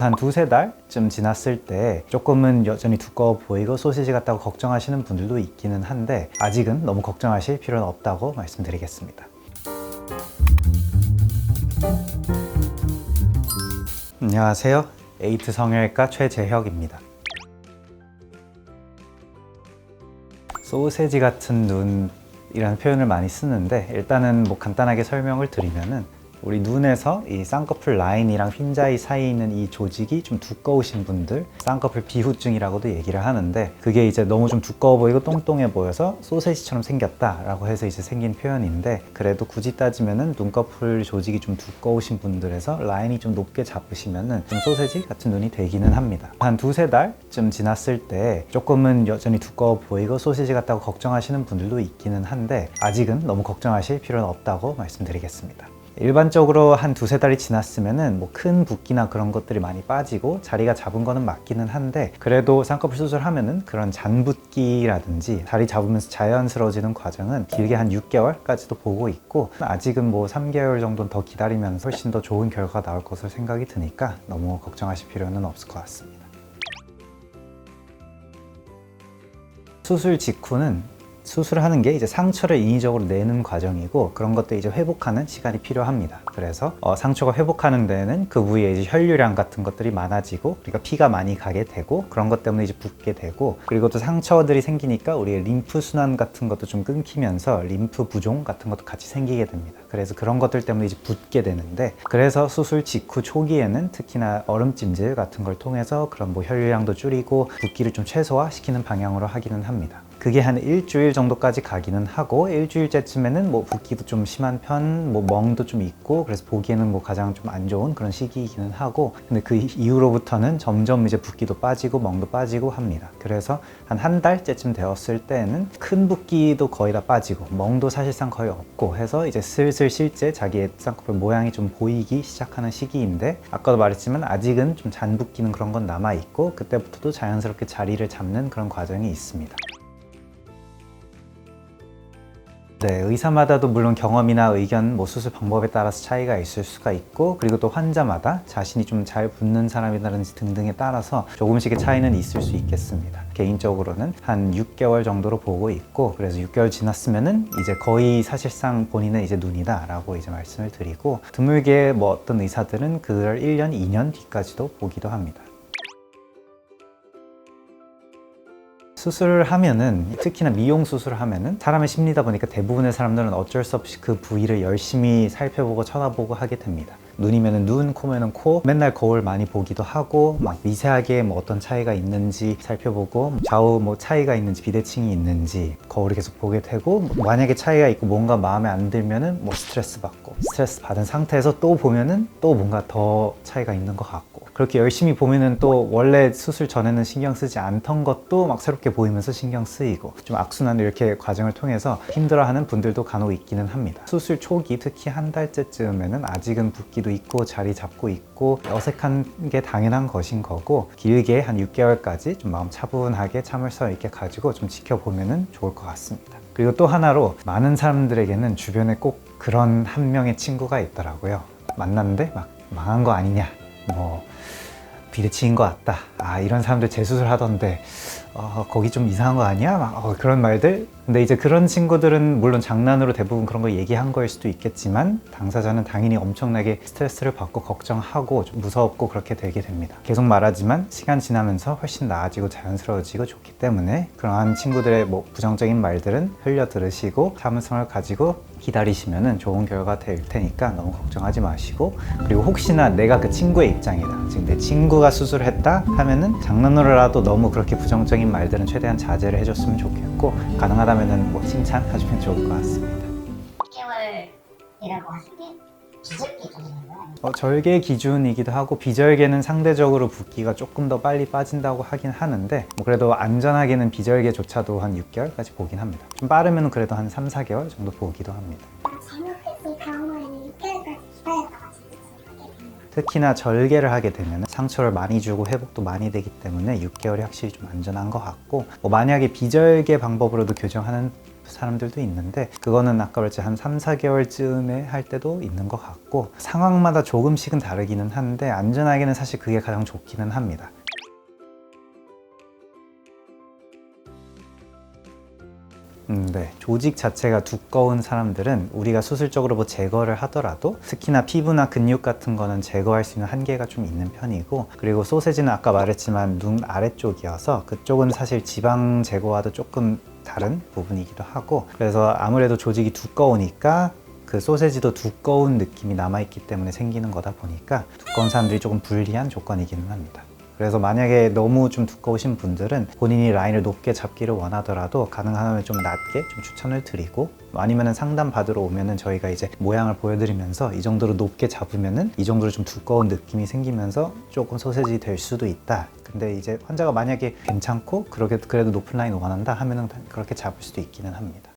한 두세 달쯤 지났을 때 조금은 여전히 두꺼워 보이고 소시지 같다고 걱정하시는 분들도 있기는 한데 아직은 너무 걱정하실 필요는 없다고 말씀드리겠습니다. 안녕하세요. 에이트 성형외과 최재혁입니다. 소세지 같은 눈이라는 표현을 많이 쓰는데 일단은 간단하게 설명을 드리면은 우리 눈에서 이 쌍꺼풀 라인이랑 흰자위 사이에 있는 이 조직이 좀 두꺼우신 분들, 쌍꺼풀 비후증이라고도 얘기를 하는데 그게 이제 너무 좀 두꺼워 보이고 똥똥해 보여서 소세지처럼 생겼다라고 해서 이제 생긴 표현인데 그래도 굳이 따지면은 눈꺼풀 조직이 좀 두꺼우신 분들에서 라인이 좀 높게 잡으시면은 좀 소세지 같은 눈이 되기는 합니다. 한 두세 달쯤 지났을 때 조금은 여전히 두꺼워 보이고 소시지 같다고 걱정하시는 분들도 있기는 한데 아직은 너무 걱정하실 필요는 없다고 말씀드리겠습니다. 일반적으로 한 두세 달이 지났으면은 큰 붓기나 그런 것들이 많이 빠지고 자리가 잡은 거는 맞기는 한데 그래도 쌍꺼풀 수술하면은 그런 잔붓기라든지 자리 잡으면서 자연스러워지는 과정은 길게 한 6개월까지도 보고 있고 아직은 3개월 정도는 더 기다리면서 훨씬 더 좋은 결과가 나올 것으로 생각이 드니까 너무 걱정하실 필요는 없을 것 같습니다. 수술 직후는 수술하는 게 이제 상처를 인위적으로 내는 과정이고 그런 것도 이제 회복하는 시간이 필요합니다. 그래서 상처가 회복하는 데는 그 부위에 이제 혈류량 같은 것들이 많아지고 그러니까 피가 많이 가게 되고 그런 것 때문에 이제 붓게 되고 그리고 또 상처들이 생기니까 우리의 림프 순환 같은 것도 좀 끊기면서 림프 부종 같은 것도 같이 생기게 됩니다. 그래서 그런 것들 때문에 이제 붓게 되는데 그래서 수술 직후 초기에는 특히나 얼음찜질 같은 걸 통해서 그런 혈류량도 줄이고 붓기를 좀 최소화시키는 방향으로 하기는 합니다. 그게 한 일주일 정도까지 가기는 하고 일주일째쯤에는 붓기도 좀 심한 편, 멍도 좀 있고 그래서 보기에는 가장 좀 안 좋은 그런 시기이기는 하고 근데 그 이후로부터는 점점 이제 붓기도 빠지고 멍도 빠지고 합니다. 그래서 한 달째쯤 되었을 때는 큰 붓기도 거의 다 빠지고 멍도 사실상 거의 없고 해서 이제 슬슬 실제 자기의 쌍꺼풀 모양이 좀 보이기 시작하는 시기인데 아까도 말했지만 아직은 좀 잔붓기는 그런 건 남아 있고 그때부터도 자연스럽게 자리를 잡는 그런 과정이 있습니다. 네, 의사마다도 물론 경험이나 의견, 수술 방법에 따라서 차이가 있을 수가 있고 그리고 또 환자마다 자신이 좀 잘 붓는 사람이라든지 등등에 따라서 조금씩의 차이는 있을 수 있겠습니다. 개인적으로는 한 6개월 정도로 보고 있고 그래서 6개월 지났으면은 이제 거의 사실상 본인의 이제 눈이다 라고 이제 말씀을 드리고 드물게 어떤 의사들은 그걸 1년, 2년 뒤까지도 보기도 합니다. 수술을 하면은 특히나 미용 수술을 하면은 사람의 심리다 보니까 대부분의 사람들은 어쩔 수 없이 그 부위를 열심히 살펴보고 쳐다보고 하게 됩니다. 눈이면은 눈, 코면은 코, 맨날 거울 많이 보기도 하고 미세하게 어떤 차이가 있는지 살펴보고 좌우 차이가 있는지 비대칭이 있는지 거울을 계속 보게 되고 만약에 차이가 있고 뭔가 마음에 안 들면은 스트레스 받고 스트레스 받은 상태에서 또 보면은 또 뭔가 더 차이가 있는 것 같고 그렇게 열심히 보면은 또 원래 수술 전에는 신경 쓰지 않던 것도 막 새롭게 보이면서 신경 쓰이고 좀 악순환 이렇게 과정을 통해서 힘들어하는 분들도 간혹 있기는 합니다. 수술 초기 특히 한 달째쯤에는 아직은 붓기도 있고 자리 잡고 있고 어색한 게 당연한 것인 거고 길게 한 6개월까지 좀 마음 차분하게 참을성 있게 가지고 좀 지켜보면은 좋을 것 같습니다. 그리고 또 하나로 많은 사람들에게는 주변에 꼭 그런 한 명의 친구가 있더라고요. 만났는데 망한 거 아니냐 비대칭인 것 같다. 이런 사람들 재수술 하던데 거기 좀 이상한 거 아니야? 그런 말들. 근데 이제 그런 친구들은 물론 장난으로 대부분 그런 거 얘기한 거일 수도 있겠지만 당사자는 당연히 엄청나게 스트레스를 받고 걱정하고 좀 무섭고 그렇게 되게 됩니다. 계속 말하지만 시간 지나면서 훨씬 나아지고 자연스러워지고 좋기 때문에 그러한 친구들의 부정적인 말들은 흘려 들으시고 참을성을 가지고 기다리시면 좋은 결과 될 테니까 너무 걱정하지 마시고 그리고 혹시나 내가 그 친구의 입장이다. 지금 내 친구가 수술을 했다 하면은 장난으로라도 너무 그렇게 부정적인 말들은 최대한 자제를 해줬으면 좋겠고 가능하다면은 칭찬해주면 좋을 것 같습니다. 6개월이라고 하신 게 비절기 기준인가요? 절개 기준이기도 하고 비절개는 상대적으로 붓기가 조금 더 빨리 빠진다고 하긴 하는데 그래도 안전하게는 비절개조차도 한 6개월까지 보긴 합니다. 좀 빠르면 그래도 한 3, 4개월 정도 보기도 합니다. 잘못했을 경우에는 6개월까지 기다렸다가 특히나 절개를 하게 되면 상처를 많이 주고 회복도 많이 되기 때문에 6개월이 확실히 좀 안전한 것 같고 만약에 비절개 방법으로도 교정하는 사람들도 있는데 그거는 아까 말했지 한 3, 4개월쯤에 할 때도 있는 것 같고 상황마다 조금씩은 다르기는 한데 안전하게는 사실 그게 가장 좋기는 합니다. 네. 조직 자체가 두꺼운 사람들은 우리가 수술적으로 뭐 제거를 하더라도 특히나 피부나 근육 같은 거는 제거할 수 있는 한계가 좀 있는 편이고 그리고 소세지는 아까 말했지만 눈 아래쪽이어서 그쪽은 사실 지방 제거와도 조금 다른 부분이기도 하고 그래서 아무래도 조직이 두꺼우니까 그 소세지도 두꺼운 느낌이 남아있기 때문에 생기는 거다 보니까 두꺼운 사람들이 조금 불리한 조건이기는 합니다. 그래서 만약에 너무 좀 두꺼우신 분들은 본인이 라인을 높게 잡기를 원하더라도 가능하면 좀 낮게 좀 추천을 드리고 아니면은 상담 받으러 오면은 저희가 이제 모양을 보여드리면서 이 정도로 높게 잡으면은 이 정도로 좀 두꺼운 느낌이 생기면서 조금 소세지 될 수도 있다. 근데 이제 환자가 만약에 괜찮고 그래도 높은 라인 원한다 하면은 그렇게 잡을 수도 있기는 합니다.